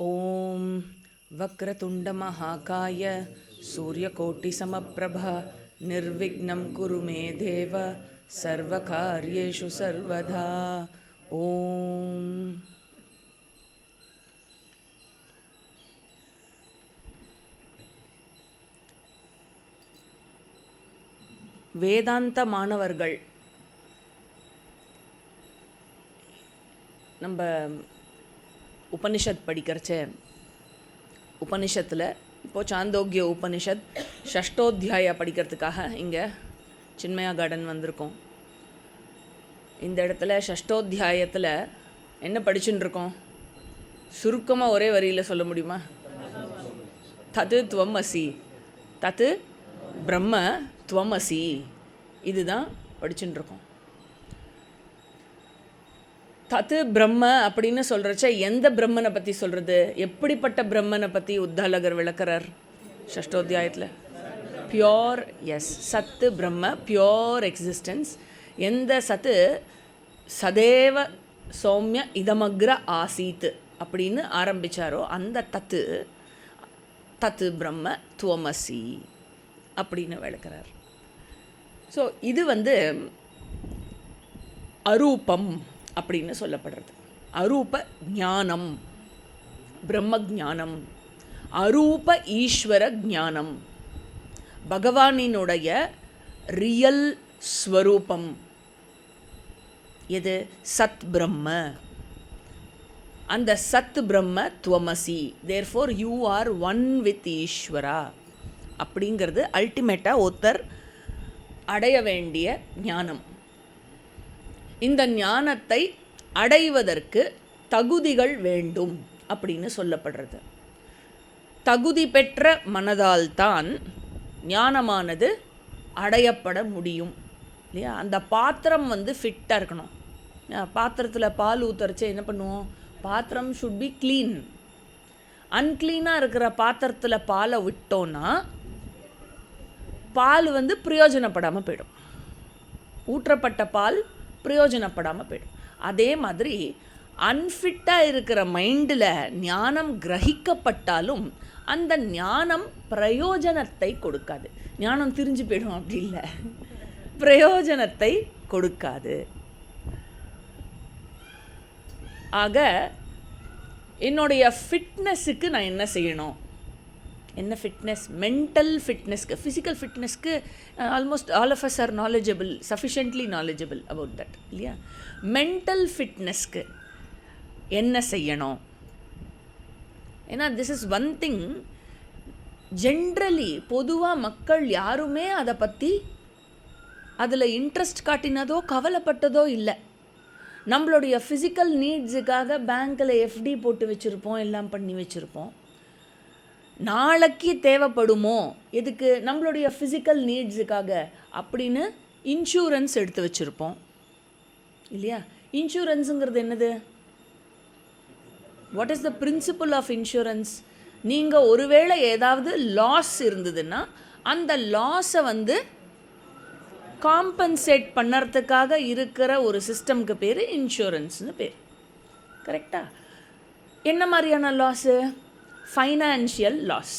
ॐ वक्रतुण्डमहाकाय सूर्यकोटिसमप्रभा निर्विघ्नं कुरु मे देव सर्वकार्येषु सर्वदा ॐ வேதாந்த மாணவர்கள் நம்ம உபனிஷத் படிக்கிறச்ச உபனிஷத்தில் இப்போது சாந்தோக்கிய உபனிஷத் ஷஷ்டோத்தியாயா படிக்கிறதுக்காக இங்கே சின்மயா கார்டன் வந்திருக்கோம். இந்த இடத்துல ஷஷ்டோத்தியாயத்தில் என்ன படிச்சுன்னு இருக்கோம்? சுருக்கமாக ஒரே வரியில் சொல்ல முடியுமா? தத்து துவம் அசி, தத்து பிரம்ம துவம் அசி, இதுதான் படிச்சுன்னு இருக்கோம். தத்து பிரம்ம அப்படின்னு சொல்கிறச்ச எந்த பிரம்மனை பற்றி சொல்கிறது? எப்படிப்பட்ட பிரம்மனை பற்றி உத்தாலகர் விளக்குறார் ஷஷ்டோத்தியாயத்தில்? பியோர், எஸ், சத்து பிரம்ம, பியோர் எக்ஸிஸ்டன்ஸ். எந்த சத்து சதேவ சௌமிய இதமக்ர ஆசீத் அப்படின்னு ஆரம்பித்தாரோ அந்த தத்து தத்து பிரம்ம துவமசி அப்படின்னு விளக்குறார். ஸோ இது அரூபம் அப்படின்னு சொல்லப்படுறது. அரூப ஞானம், பிரம்ம ஞானம், அரூப ஈஸ்வர ஞானம், பகவானினுடைய ரியல் ஸ்வரூபம் எது? சத் பிரம்ம. அந்த சத் பிரம்ம துவமசி, therefore you are one with Ishwara அப்படிங்கிறது அல்டிமேட்டாக ஒருத்தர் அடைய வேண்டிய ஞானம். இந்த ஞானத்தை அடைவதற்கு தகுதிகள் வேண்டும் அப்படின்னு சொல்லப்படுறது. தகுதி பெற்ற மனதால்தான் ஞானமானது அடையப்பட முடியும், இல்லையா? அந்த பாத்திரம் ஃபிட்டாக இருக்கணும். பாத்திரத்தில் பால் ஊற்றுறச்சே என்ன பண்ணுவோம்? பாத்திரம் ஷுட் பி க்ளீன். அன்க்ளீனாக இருக்கிற பாத்திரத்தில் பாலை விட்டோன்னா பால் பிரயோஜனப்படாமல் போயிடும். ஊற்றப்பட்ட பால் பிரயோஜனப்படாமல் போயிடும். அதே மாதிரி அன்ஃபிட்டாக இருக்கிற மைண்டில் ஞானம் கிரகிக்கப்பட்டாலும் அந்த ஞானம் பிரயோஜனத்தை கொடுக்காது. ஞானம் திரிஞ்சு போயிடும் அப்படி இல்லை, பிரயோஜனத்தை கொடுக்காது. ஆக என்னுடைய ஃபிட்னஸுக்கு நான் என்ன செய்யணும்? என்ன ஃபிட்னஸ்? மென்டல் ஃபிட்னஸ்க்கு, ஃபிசிக்கல் ஃபிட்னஸ்க்கு almost all of us are knowledgeable, sufficiently knowledgeable about that, இல்லையா? மென்டல் ஃபிட்னஸ்க்கு என்ன செய்யணும்? ஏன்னா this is one thing, generally பொதுவாக மக்கள் யாருமே அதை பற்றி அதில் இன்ட்ரெஸ்ட் காட்டினதோ கவலைப்பட்டதோ இல்லை. நம்மளுடைய ஃபிசிக்கல் நீட்ஸுக்காக பேங்க்கில் எஃப்டி போட்டு வச்சுருப்போம், எல்லாம் பண்ணி வச்சுருப்போம். நாளைக்கு தேவைப்படுமோ, எதுக்கு? நம்மளுடைய ஃபிசிக்கல் நீட்ஸுக்காக அப்படின்னு இன்சூரன்ஸ் எடுத்து வச்சுருப்போம், இல்லையா? இன்சூரன்ஸுங்கிறது என்னது? What is the principle of insurance? நீங்கள் ஒருவேளை ஏதாவது லாஸ் இருந்ததுன்னா அந்த லாஸை காம்பன்சேட் பண்ணுறதுக்காக இருக்கிற ஒரு சிஸ்டம்க்கு பேர் இன்சூரன்ஸ்னு பேர். கரெக்டாக? என்ன மாதிரியான லாஸு? Financial loss.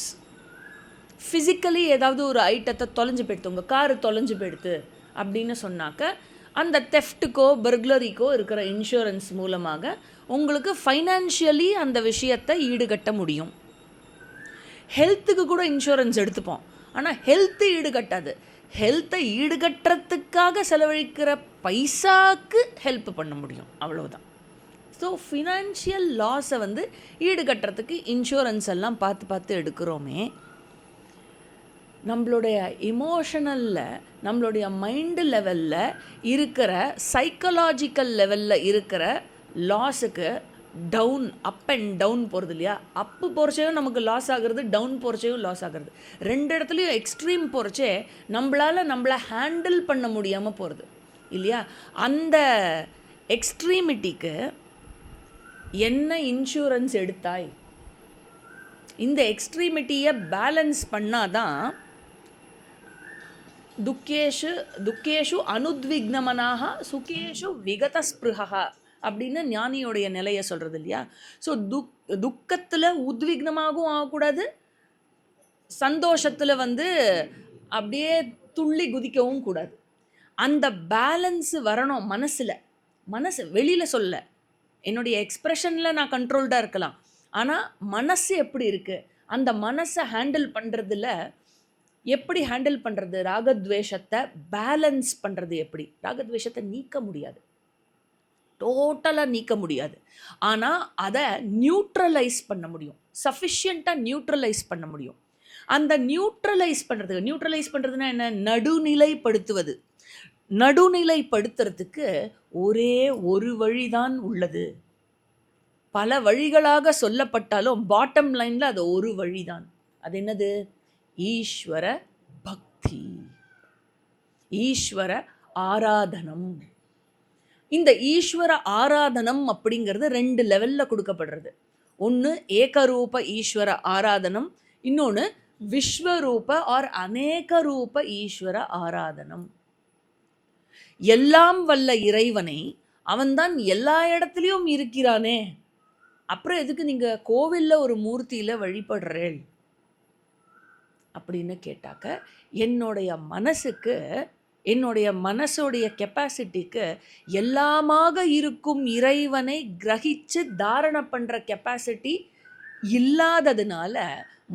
ஃபிசிக்கலி ஏதாவது ஒரு ஐட்டத்தை தொலைஞ்சு போயிடுத்து, உங்கள் காரு தொலைஞ்சு போயிடுத்து அப்படின்னு சொன்னாக்க அந்த தெஃப்ட்டுக்கோ பர்க்லரிக்கோ இருக்கிற இன்சூரன்ஸ் மூலமாக உங்களுக்கு ஃபைனான்ஷியலி அந்த விஷயத்தை ஈடுகட்ட முடியும். ஹெல்த்துக்கு கூட இன்சூரன்ஸ் எடுத்துப்போம், ஆனால் ஹெல்த்து ஈடுகட்டாது. ஹெல்த்தை ஈடுகட்டுறதுக்காக செலவழிக்கிற பைசாக்கு ஹெல்ப் பண்ண முடியும், அவ்வளவுதான். ஸோ ஃபினான்ஷியல் லாஸை ஈடுகட்டுறதுக்கு இன்சூரன்ஸ் எல்லாம் பார்த்து பார்த்து எடுக்கிறோமே. நம்மளுடைய இமோஷனலில், நம்மளுடைய மைண்டு லெவலில் இருக்கிற, சைக்கலாஜிக்கல் லெவலில் இருக்கிற லாஸுக்கு டவுன், அப் அண்ட் டவுன் போகிறது, இல்லையா? அப்பு போகிறச்சையும் நமக்கு லாஸ் ஆகிறது, டவுன் போகிறச்சையும் லாஸ் ஆகிறது. ரெண்டு இடத்துலையும் எக்ஸ்ட்ரீம் போகிறச்சே நம்மளை ஹேண்டில் பண்ண முடியாமல் போகிறது, இல்லையா? அந்த எக்ஸ்ட்ரீமிட்டிக்கு என்ன இன்சூரன்ஸ் எடுத்தாய்? இந்த எக்ஸ்ட்ரீமிட்டியை பேலன்ஸ் பண்ணாதான் துக்கேஷு துக்கேஷு அனுத்விக்னமனாக சுகேஷு விகதஸ்பிருஹா அப்படின்னு ஞானியோடைய நிலையை சொல்கிறது இல்லையா. ஸோ துக்கத்தில் உத்விக்னமாகவும் ஆகக்கூடாது, சந்தோஷத்தில் அப்படியே துள்ளி குதிக்கவும் கூடாது. அந்த பேலன்ஸு வரணும் மனசு வெளியில் சொல்ல, என்னுடைய எக்ஸ்ப்ரெஷனில் நான் கண்ட்ரோல்டாக இருக்கலாம், ஆனால் மனசு எப்படி இருக்குது, அந்த மனசை ஹேண்டில் பண்ணுறதுல எப்படி ஹேண்டில் பண்ணுறது, ராகத்வேஷத்தை பேலன்ஸ் பண்ணுறது எப்படி. ராகத்வேஷத்தை நீக்க முடியாது, டோட்டலாக நீக்க முடியாது, ஆனால் அதை நியூட்ரலைஸ் பண்ண முடியும், சஃபிஷியண்ட்டாக நியூட்ரலைஸ் பண்ண முடியும். அந்த நியூட்ரலைஸ் பண்ணுறதுன்னா என்ன, நடுநிலைப்படுத்துவது. நடுநிலைப்படுத்துறதுக்கு ஒரே ஒரு வழிதான் உள்ளது. பல வழிகளாக சொல்லப்பட்டாலும் பாட்டம் லைனில் அது ஒரு வழிதான். அது என்னது, ஈஸ்வர பக்தி, ஈஸ்வர ஆராதனம். இந்த ஈஸ்வர ஆராதனம் அப்படிங்கிறது 2 லெவலில் கொடுக்கப்படுறது. ஒன்று ஏகரூப ஈஸ்வர ஆராதனம், இன்னொன்று விஸ்வரூப ஆர் அநேக ரூப ஈஸ்வர ஆராதனம். எல்லாம் வல்ல இறைவனை, அவன்தான் எல்லா இடத்துலையும் இருக்கிறானே, அப்புறம் எதுக்கு நீங்கள் கோவிலில் ஒரு மூர்த்தியில் வழிபடுறேள் அப்படின்னு கேட்டாக்க, என்னுடைய மனசோடைய கெப்பாசிட்டிக்கு எல்லாமாக இருக்கும் இறைவனை கிரகிச்சு தாரணை பண்ணுற கெப்பாசிட்டி இல்லாததுனால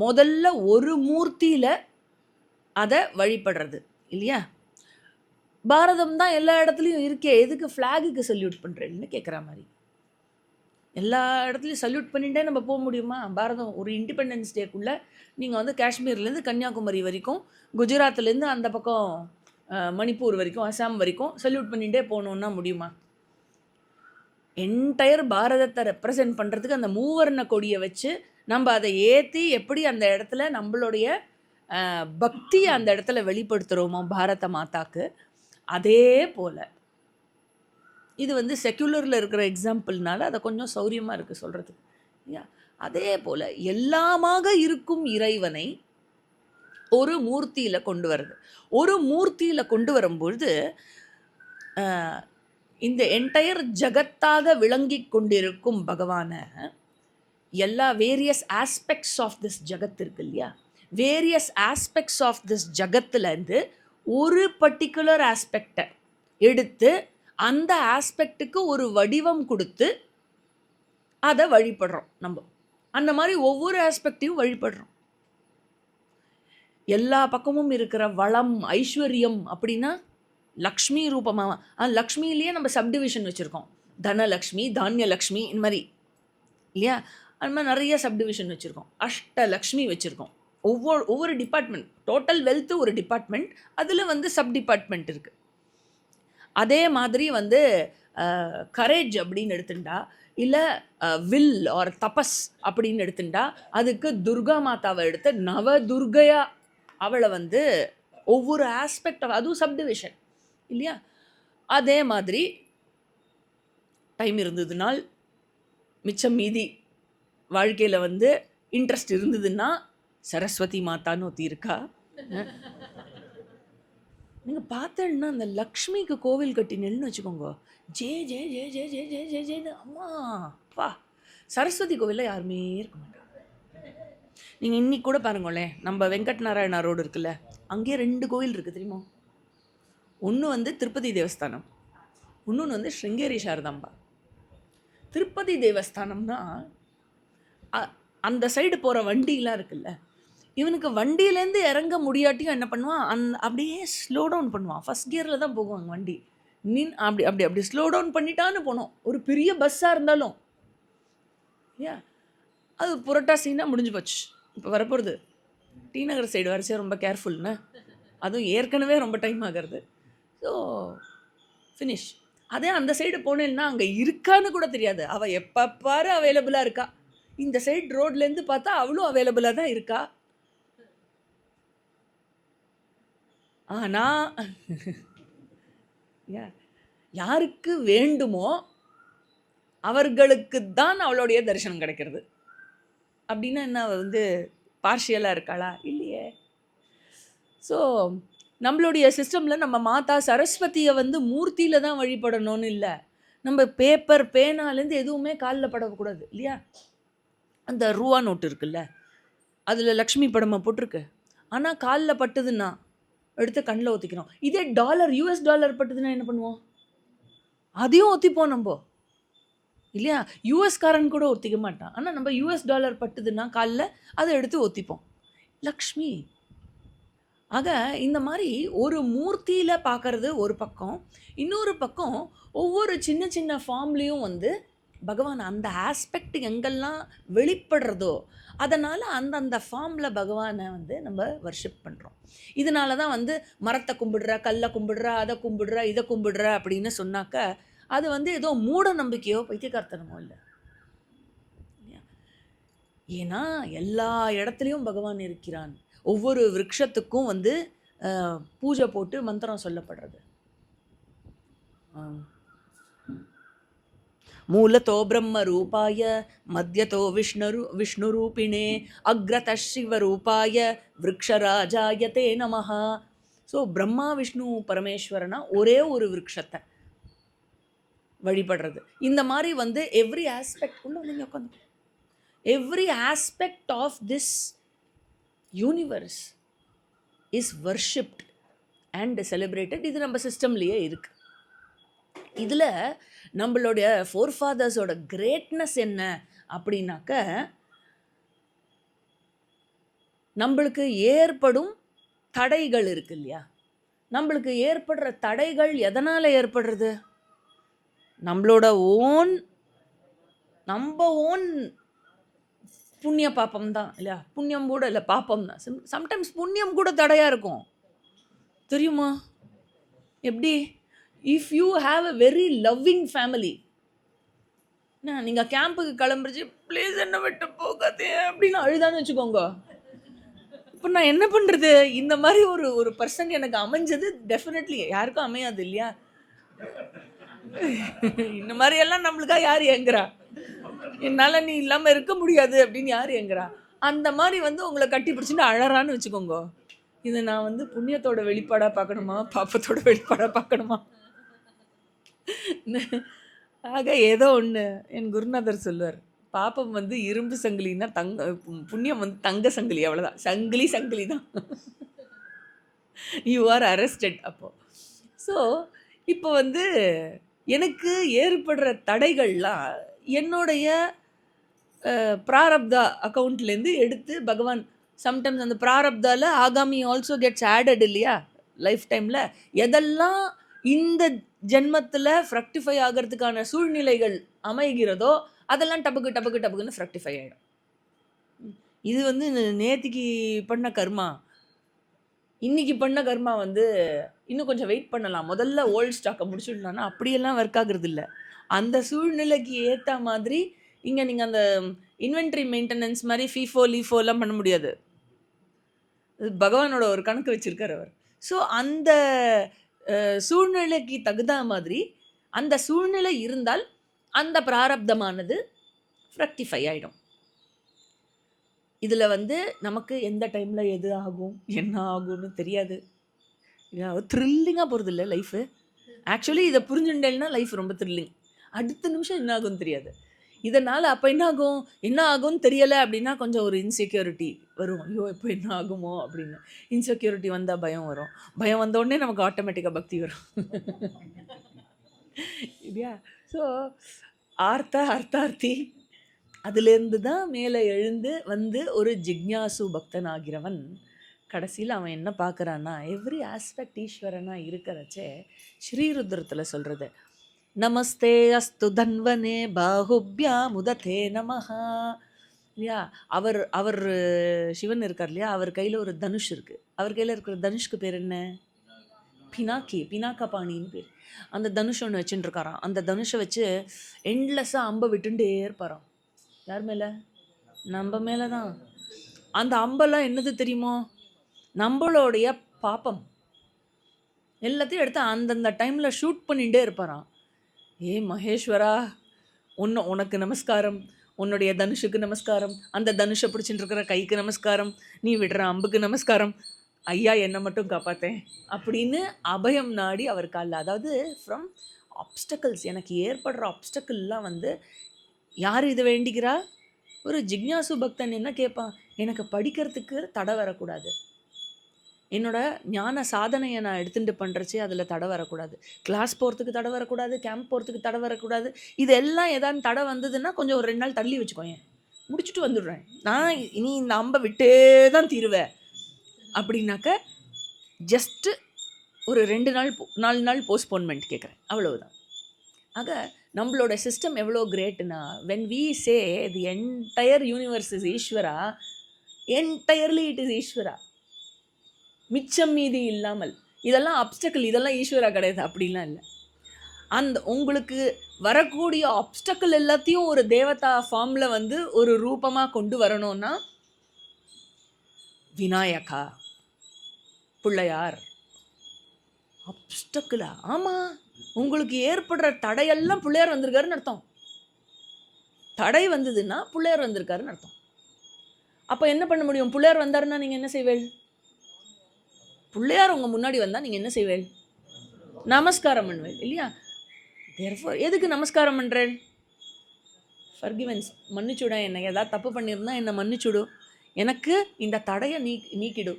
முதல்ல ஒரு மூர்த்தியில் அதை வழிபடுறது இல்லையா. பாரதம் தான் எல்லா இடத்துலையும் இருக்கே, எதுக்கு ஃப்ளாகுக்கு சல்யூட் பண்ணுறேன்னு கேட்குற மாதிரி. எல்லா இடத்துலையும் சல்யூட் பண்ணிகிட்டே நம்ம போக முடியுமா? பாரதம் ஒரு இண்டிபெண்டன்ஸ் டேக்குள்ளே நீங்கள் காஷ்மீர்லேருந்து கன்னியாகுமரி வரைக்கும், குஜராத்லேருந்து அந்த பக்கம் மணிப்பூர் வரைக்கும், அசாம் வரைக்கும் சல்யூட் பண்ணிகிட்டே போகணுன்னா முடியுமா? என்டையர் பாரதத்தை ரெப்ரசன்ட் பண்ணுறதுக்கு அந்த மூவர்ண கொடியை வச்சு நம்ம அதை ஏற்றி எப்படி அந்த இடத்துல நம்மளுடைய பக்தியை அந்த இடத்துல வெளிப்படுத்துகிறோமோ பாரத மாதாக்கு, அதே போல் இது செக்யுலரில் இருக்கிற எக்ஸாம்பிள்னால அதை கொஞ்சம் சௌரியமாக இருக்குது சொல்கிறதுக்கு இல்லையா. அதே போல் எல்லாமாக இருக்கும் இறைவனை ஒரு மூர்த்தியில் கொண்டு வருது. ஒரு மூர்த்தியில் கொண்டு வரும்பொழுது இந்த என்டையர் ஜகத்தாக விளங்கி கொண்டிருக்கும் பகவானை எல்லா வேரியஸ் ஆஸ்பெக்ட்ஸ் ஆஃப் திஸ் ஜகத் இருக்கு இல்லையா, வேரியஸ் ஆஸ்பெக்ட்ஸ் ஆஃப் திஸ் ஜகத்துலேருந்து ஒரு பர்டிகுலர் ஆஸ்பெக்டை எடுத்து அந்த ஆஸ்பெக்டுக்கு ஒரு வடிவம் கொடுத்து அதை வழிபடுறோம். நம்ம அந்த மாதிரி ஒவ்வொரு ஆஸ்பெக்டையும் வழிபடுறோம். எல்லா பக்கமும் இருக்கிற வளம் ஐஸ்வர்யம் அப்படின்னா லக்ஷ்மி ரூபமாக, லக்ஷ்மியிலேயே நம்ம சப்டிவிஷன் வச்சுருக்கோம், தனலக்ஷ்மி, தானியலக்ஷ்மி, இந்த மாதிரி இல்லையா. அது மாதிரி நிறைய சப்டிவிஷன் வச்சுருக்கோம், அஷ்டலக்ஷ்மி வச்சுருக்கோம். ஒவ்வொரு டிபார்ட்மெண்ட், டோட்டல் வெல்த்து ஒரு டிபார்ட்மெண்ட், அதில் சப் டிபார்ட்மெண்ட் இருக்குது. அதே மாதிரி கரேஜ் அப்படின்னு எடுத்துட்டா, இல்லை வில் ஆர் தபஸ் அப்படின்னு எடுத்துட்டா, அதுக்கு துர்கா மாதாவை எடுத்து நவதுர்கையா அவளை ஒவ்வொரு ஆஸ்பெக்ட் அதுவும் சப்டிவிஷன் இல்லையா. அதே மாதிரி டைம் இருந்ததுனால் மிச்சம் மீதி வாழ்க்கையில் இன்ட்ரெஸ்ட் இருந்ததுன்னா சரஸ்வதி மாதான்னு ஒருத்தி இருக்கா. நீங்கள் பார்த்தேன்னா அந்த லக்ஷ்மிக்கு கோவில் கட்டினேன்னு வச்சுக்கோங்க, ஜே ஜே ஜே ஜே ஜே ஜே ஜே ஜேன்னு அம்மா பா. சரஸ்வதி கோவிலில் யாருமே இருக்க மாட்டாங்க. நீங்கள் இன்னைக்கு கூட பாருங்களேன், நம்ம வெங்கட் நாராயணா ரோடு இருக்குல்ல, அங்கேயே 2 கோவில் இருக்குது தெரியுமா. ஒன்று திருப்பதி தேவஸ்தானம், இன்னொன்று ஸ்ருங்கேரி சாரதாம்பா. திருப்பதி தேவஸ்தானம்னா அந்த சைடு போகிற வண்டிலாம் இருக்குல்ல, இவனுக்கு வண்டியிலேருந்து இறங்க முடியாட்டியும் என்ன பண்ணுவான், அப்படியே ஸ்லோ டவுன் பண்ணுவான். ஃபஸ்ட் கியரில் தான் போகுவாங்க வண்டி, அப்படி அப்படி அப்படி ஸ்லோ டவுன் பண்ணிட்டான்னு போனோம். ஒரு பெரிய பஸ்ஸாக இருந்தாலும் ஏன் அது புரட்டாசின்னா முடிஞ்சு போச்சு. இப்போ வரப்போகிறது டி நகர் சைடு வரைச்சே ரொம்ப கேர்ஃபுல்னு, அதுவும் ஏற்கனவே ரொம்ப டைம் ஆகிறது. So finish. அதே அந்த சைடு போனேன்னா அங்கே இருக்கான்னு கூட தெரியாது, அவள் எப்போ பாரு அவைலபிளாக இருக்கா. இந்த சைடு ரோட்லேருந்து பார்த்தா அவ்வளோ அவைலபிளாக தான் இருக்கா. ஆனால் யாருக்கு வேண்டுமோ அவர்களுக்கு தான் அவளுடைய தரிசனம் கிடைக்கிறது. அப்படின்னா என்ன, பார்ஷியலாக இருக்காளா? இல்லையே. ஸோ நம்மளுடைய சிஸ்டமில் நம்ம மாதா சரஸ்வதியை மூர்த்தியில் தான் வழிபடணும்னு இல்லை, நம்ம பேப்பர் பேனாலேருந்து எதுவுமே காலில் படக்கூடாது இல்லையா? அந்த ரூபா நோட்டு இருக்குல்ல, அதில் லக்ஷ்மி படமாக போட்டிருக்கு. ஆனால் காலில் பட்டுதுன்னா எடுத்து கண்ணில் ஒத்திக்கிறோம். இதே டாலர், யூஎஸ் டாலர் பட்டுதுன்னா என்ன பண்ணுவோம்? அதையும் ஒத்திப்போம் நம்ம இல்லையா? யூஎஸ்காரன் கூட ஒத்திக்க மாட்டான். ஆனால் நம்ம யூஎஸ் டாலர் பட்டுதுன்னா காலில் அதை எடுத்து ஒத்திப்போம். லக்ஷ்மி. ஆக இந்த மாதிரி ஒரு மூர்த்தியில் பார்க்கறது ஒரு பக்கம், இன்னொரு பக்கம் ஒவ்வொரு சின்ன சின்ன ஃபார்ம்லேயும் வந்து பகவான் அந்த ஆஸ்பெக்ட் எங்கெல்லாம் வெளிப்படுறதோ அதனால் அந்தந்த ஃபார்மில் பகவானை வந்து நம்ம வர்ஷிப் பண்ணுறோம். இதனால தான் வந்து மரத்தை கும்பிடுற, கல்லை கும்பிடுற, அதை கும்பிடுற, இதை கும்பிடுற அப்படின்னு சொன்னாக்க அது வந்து ஏதோ மூட நம்பிக்கையோ பைத்தியக்காரத்தனமோ இல்லை. ஏன்னா எல்லா இடத்துலையும் பகவான் இருக்கிறான். ஒவ்வொரு விருட்சத்துக்கும் வந்து பூஜை போட்டு மந்திரம் சொல்லப்படுறது. மூலத்தோ பிரம்ம ரூபாய, மத்தியத்தோ விஷ்ணு ரூபிணே, அக்ரத சிவ ரூபாய, விருக்ஷராஜாய தே நமஹா. ஸோ பிரம்மா விஷ்ணு பரமேஸ்வரனா ஒரே ஒரு விருட்சத்தை வழிபடுறது. இந்த மாதிரி வந்து எவ்ரி ஆஸ்பெக்ட் உள்ள நீங்கள் உட்காந்து every aspect of this universe is worshipped and celebrated. இது நம்ம சிஸ்டம்லேயே இருக்குது. இதில் நம்மளுடைய ஃபோர்ஃபாதர்ஸோட கிரேட்னஸ் என்ன அப்படின்னாக்க, நம்மளுக்கு ஏற்படும் தடைகள் இருக்கு இல்லையா? நம்மளுக்கு ஏற்படுற தடைகள் எதனால் ஏற்படுறது? நம்மளோட நம்ம ஓன் புண்ணிய பாப்பம் தான் இல்லையா? புண்ணியம் கூட இல்லை, பாப்பம் தான். சம்டைம்ஸ் புண்ணியம் கூட தடையாக இருக்கும் தெரியுமா? எப்படி? If you have a very loving family, நீங்கள் கேம்புக்கு கிளம்புறச்சு ப்ளீஸ் என்ன விட்டு போகாதே அப்படின்னு அழுதான்னு வச்சுக்கோங்க. இப்போ நான் என்ன பண்ணுறது? இந்த மாதிரி ஒரு பர்சன் எனக்கு அமைஞ்சது டெஃபினெட்லி யாருக்கும் அமையாது இல்லையா? இந்த மாதிரியெல்லாம் நம்மளுக்காக யார் ஏங்குறா? என்னால் நீ இல்லாமல் இருக்க முடியாது அப்படின்னு யார் ஏங்குறா? அந்த மாதிரி வந்து உங்களை கட்டி பிடிச்சிட்டு அழறான்னு வச்சுக்கோங்க. இதை நான் வந்து புண்ணியத்தோட வெளிப்பாடாக பார்க்கணுமா, பாப்பத்தோட வெளிப்பாடாக பார்க்கணுமா? ஆக ஏதோ ஒன்று என் குருநாதர் சொல்லுவார், பாப்பம் வந்து இரும்பு சங்கிலின்னா புண்ணியம் வந்து தங்க சங்கிலி, அவ்வளோதான். சங்கிலி தான். You are arrested. அப்போது ஸோ இப்போ வந்து எனக்கு ஏற்படுற தடைகள்லாம் என்னுடைய பிராரப்தா அக்கௌண்ட்லேருந்து எடுத்து பகவான் சம்டைம்ஸ் அந்த பிராரப்தாவில் ஆகாமி ஆல்சோ கெட்ஸ் ஆடட் இல்லையா? லைஃப் டைமில் எதெல்லாம் இந்த ஜென்மத்தில் ஃப்ரக்டிஃபை ஆகிறதுக்கான சூழ்நிலைகள் அமைகிறதோ அதெல்லாம் டப்புக்குன்னு ஃப்ரக்டிஃபை ஆகிடும். இது வந்து நேத்திக்கு பண்ண கர்மா, இன்றைக்கி பண்ண கர்மா வந்து இன்னும் கொஞ்சம் வெயிட் பண்ணலாம், முதல்ல ஓல்டு ஸ்டாக்கை முடிச்சுடலான்னா அப்படியெல்லாம் ஒர்க் ஆகுறது இல்லை. அந்த சூழ்நிலைக்கு ஏற்ற மாதிரி இங்கே நீங்கள் அந்த இன்வென்ட்ரி மெயின்டெனன்ஸ் மாதிரி ஃபீஃபோ லீஃபோலாம் பண்ண முடியாது. பகவானோட ஒரு கணக்கு வச்சுருக்கார் அவர். ஸோ அந்த சூழ்நிலைக்கு தகுந்த மாதிரி அந்த சூழ்நிலை இருந்தால் அந்த பிராரப்தமானது ஃப்ரக்டிஃபை ஆகிடும். இதில் வந்து நமக்கு எந்த டைமில் எது ஆகும் என்ன ஆகும்னு தெரியாது. த்ரில்லிங்காக போகிறது இல்லை லைஃபு. ஆக்சுவலி இதை புரிஞ்சுட்டேன்னா லைஃப் ரொம்ப த்ரில்லிங். அடுத்த நிமிஷம் என்ன ஆகும்னு தெரியாது. இதனால் அப்போ என்ன ஆகும்னு தெரியலை அப்படின்னா கொஞ்சம் ஒரு இன்செக்யூரிட்டி வரும். ஐயோ இப்போ என்ன ஆகுமோ அப்படின்னு. இன்செக்யூரிட்டி வந்தால் பயம் வரும். பயம் வந்தோடனே நமக்கு ஆட்டோமேட்டிக்காக பக்தி வரும் இல்லையா? ஸோ அர்த்தார்த்தி அதுலேருந்து தான் மேலே எழுந்து வந்து ஒரு ஜிக்ஞாசு பக்தன் ஆகிறவன் கடைசியில் அவன் என்ன பார்க்குறான்னா எவ்ரி ஆஸ்பெக்ட் ஈஸ்வரனாக இருக்கிறச்சே ஸ்ரீருத்ரத்தில் சொல்கிறது, நமஸ்தே அஸ்து தன்வனே பாஹுப்யா முததே நமஹா இல்லையா? அவர் சிவன் இருக்கார் இல்லையா? அவர் கையில் ஒரு தனுஷ் இருக்குது. அவர் கையில் இருக்கிற தனுஷ்க்கு பேர் என்ன? பினாக்கா பாணின்னு பேர். அந்த தனுஷ் ஒன்று வச்சுட்டு இருக்காராம். அந்த தனுஷை வச்சு எண்ட்லெஸ்ஸாக அம்பை விட்டுட்டே இருப்பாராம். யார் மேலே? நம்ம மேலே தான். அந்த அம்பெல்லாம் என்னது தெரியுமோ? நம்மளோடைய பாப்பம் எல்லாத்தையும் எடுத்து அந்தந்த டைமில் ஷூட் பண்ணிகிட்டே இருப்பாராம். ஏ மகேஸ்வரா, உனக்கு நமஸ்காரம், உன்னுடைய தனுஷுக்கு நமஸ்காரம், அந்த தனுஷை பிடிச்சிட்டு இருக்கிற கைக்கு நமஸ்காரம், நீ விடுற அம்புக்கு நமஸ்காரம், ஐயா என்னை மட்டும் காப்பாற்றேன் அப்படின்னு அபயம் நாடி அவர் காலில், அதாவது ஃப்ரம் ஆப்ஸ்டக்கிள்ஸ், எனக்கு ஏற்படுற ஆப்ஸ்டக்கிள்லாம் வந்து யார் இதை வேண்டிக்கிறா? ஒரு ஜிக்ஞாசு பக்தன் என்ன கேட்பான்? எனக்கு படிக்கிறதுக்கு தடை வரக்கூடாது, என்னோட ஞான சாதனையை நான் எடுத்துகிட்டு பண்ணுறச்சு அதில் தடை வரக்கூடாது, கிளாஸ் போகிறதுக்கு தடை வரக்கூடாது, கேம்ப் போகிறதுக்கு தடை வரக்கூடாது. இதெல்லாம் ஏதாவது தடை வந்ததுன்னா கொஞ்சம் ஒரு 2 நாள் தள்ளி வச்சுக்கோயேன், முடிச்சுட்டு வந்துடுறேன், நான் இனி இந்த அம்பை விட்டே தான் தீருவேன் அப்படின்னாக்க ஜஸ்ட்டு ஒரு 2 நாள் 4 நாள் போஸ்ட்போன்மெண்ட் கேட்குறேன், அவ்வளவுதான். ஆக நம்மளோட சிஸ்டம் எவ்வளோ கிரேட்டுனா, when we say the entire universe is Ishwara, entirely it is Ishwara, மிச்சம் மீதி இல்லாமல். இதெல்லாம் அப்டக்கிள், இதெல்லாம் ஈஸ்வரா கிடையாது, அப்படிலாம் இல்லை. அந்த உங்களுக்கு வரக்கூடிய ஆப்ஸ்டக்கிள் எல்லாத்தையும் ஒரு தேவதா ஃபார்மில் வந்து ஒரு ரூபமாக கொண்டு வரணும்னா விநாயகா, பிள்ளையார். ஆப்ஸ்டக்கிளா? ஆமாம், உங்களுக்கு ஏற்படுற தடையெல்லாம் பிள்ளையார் வந்திருக்காருன்னு அர்த்தம். தடை வந்ததுன்னா பிள்ளையார் வந்திருக்காருன்னு அர்த்தம். அப்போ என்ன பண்ண முடியும்? பிள்ளையார் வந்தாருன்னா நீங்கள் என்ன செய்வேள்? பிள்ளையார் உங்கள் முன்னாடி வந்தால் நீங்கள் என்ன செய்வேள்? நமஸ்காரம் பண்ணுவேள் இல்லையா? தேர்ஃபோர் எதுக்கு நமஸ்காரம் பண்ணுறேன்? ஃபர்கிவன்ஸ், மன்னிச்சுட, என்னை ஏதாவது தப்பு பண்ணியிருந்தா என்னை மன்னிச்சுடு, எனக்கு இந்த தடையை நீக்கிடு,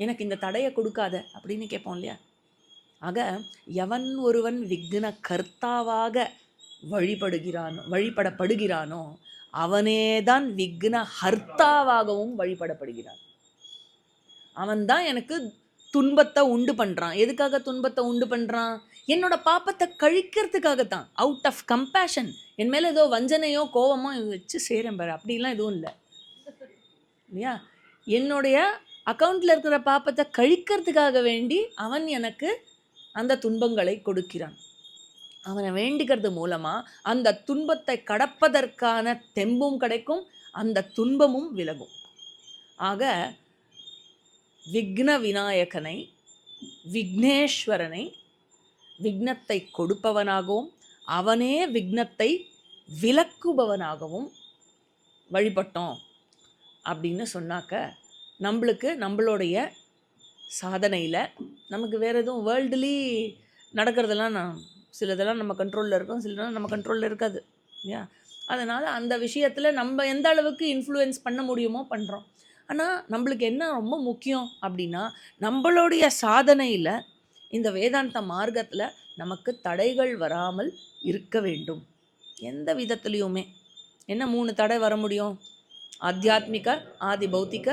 எனக்கு இந்த தடையை கொடுக்காத அப்படின்னு கேட்போம் இல்லையா? ஆக எவன் ஒருவன் விக்ன கர்த்தாவாக வழிபடப்படுகிறானோ அவனேதான் விக்ன ஹர்த்தாவாகவும் வழிபடப்படுகிறான். அவன்தான் எனக்கு துன்பத்தை உண்டு பண்ணுறான். எதுக்காக துன்பத்தை உண்டு பண்ணுறான்? என்னோட பாப்பத்தை கழிக்கிறதுக்காகத்தான். அவுட் ஆஃப் கம்பேஷன், என் மேலே ஏதோ வஞ்சனையோ கோவமோ வச்சு சேரேன் பாரு, அப்படிலாம் எதுவும் இல்லை இல்லையா? என்னுடைய அக்கௌண்ட்டில் இருக்கிற பாப்பத்தை கழிக்கிறதுக்காக வேண்டி அவன் எனக்கு அந்த துன்பங்களை கொடுக்கிறான். அவனை வேண்டிக்கிறது மூலமாக அந்த துன்பத்தை கடப்பதற்கான தெம்பும் கிடைக்கும், அந்த துன்பமும் விலகும். ஆக விக்ன விநாயகனை, விக்னேஸ்வரனை விக்னத்தை கொடுப்பவனாகவும் அவனே விக்னத்தை விலக்குபவனாகவும் வழிபட்டோம் அப்படின்னு சொன்னாக்க நம்மளுக்கு நம்மளுடைய சாதனையில் நமக்கு வேறு எதுவும் வேர்ல்டுலி நடக்கிறதெல்லாம் சிலதெல்லாம் நம்ம கண்ட்ரோலில் இருக்கும், சிலதெல்லாம் நம்ம கண்ட்ரோலில் இருக்காது இல்லையா? அதனால் அந்த விஷயத்தில் நம்ம எந்த அளவுக்கு இன்ஃப்ளூயன்ஸ் பண்ண முடியுமோ பண்ணுறோம். ஆனால் நம்மளுக்கு என்ன ரொம்ப முக்கியம் அப்படின்னா, நம்மளுடைய சாதனையில் இந்த வேதாந்த மார்க்கத்தில் நமக்கு தடைகள் வராமல் இருக்க வேண்டும். எந்த விதத்துலேயுமே என்ன 3 தடை வர முடியும்? ஆத்தியாத்மிக, ஆதி பௌத்திக,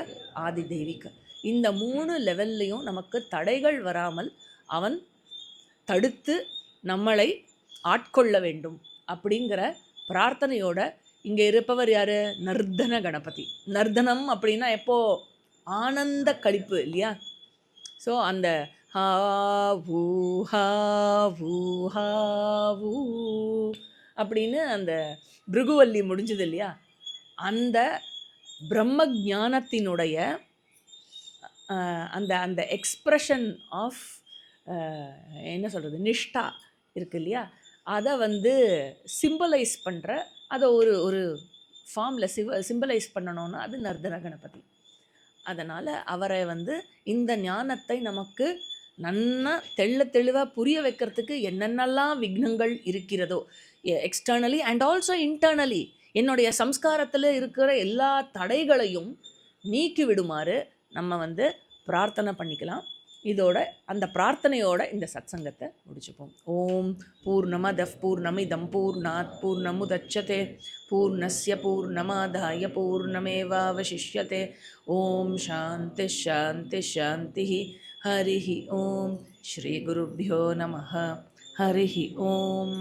ஆதி தெய்வீக. இந்த 3 லெவல்லையும் நமக்கு தடைகள் வராமல் அவன் தடுத்து நம்மளை ஆட்கொள்ள வேண்டும் அப்படிங்கிற பிரார்த்தனையோட இங்கே இருப்பவர் யார்? நர்தன கணபதி. நர்தனம் அப்படின்னா எப்போ? ஆனந்த களிப்பு இல்லையா? ஸோ அந்த ஹா ஊ ஹா ஊ ஹா ஊ அப்படின்னு அந்த பிருகுவல்லி முடிஞ்சது இல்லையா? அந்த பிரம்ம ஞானத்தினுடைய அந்த அந்த எக்ஸ்ப்ரெஷன் ஆஃப் என்ன சொல்கிறது, நிஷ்டா இருக்கு இல்லையா? அதை வந்து சிம்பலைஸ் பண்ணுற, அதை ஒரு ஒரு ஃபார்மில் சிம்பலைஸ் பண்ணணுன்னா அது நர்தன கணபதி. அதனால் அவரை வந்து இந்த ஞானத்தை நமக்கு நன்னா தெளிவாக புரிய வைக்கிறதுக்கு என்னென்னலாம் விக்னங்கள் இருக்கிறதோ எக்ஸ்டர்னலி அண்ட் ஆல்சோ இன்டர்னலி என்னுடைய சம்ஸ்காரத்தில் இருக்கிற எல்லா தடைகளையும் நீக்கி விடுமாறு நம்ம வந்து பிரார்த்தனை பண்ணிக்கலாம். இதோட அந்த பிரார்த்தனையோட இந்த சத்சங்கத்தை முடிச்சுப்போம். ஓம் பூர்ணமத பூர்ணமிதம் பூர்ணாத் பூர்ணமுதச்யதே பூர்ணஸ்ய பூர்ணமாதாய பூர்ணமேவாவசிஷ்யதே. ஓம் சாந்தி சாந்தி சாந்தி. ஹரி ஓம். ஸ்ரீ குருभ्यो நமः. ஹரி ஓம்.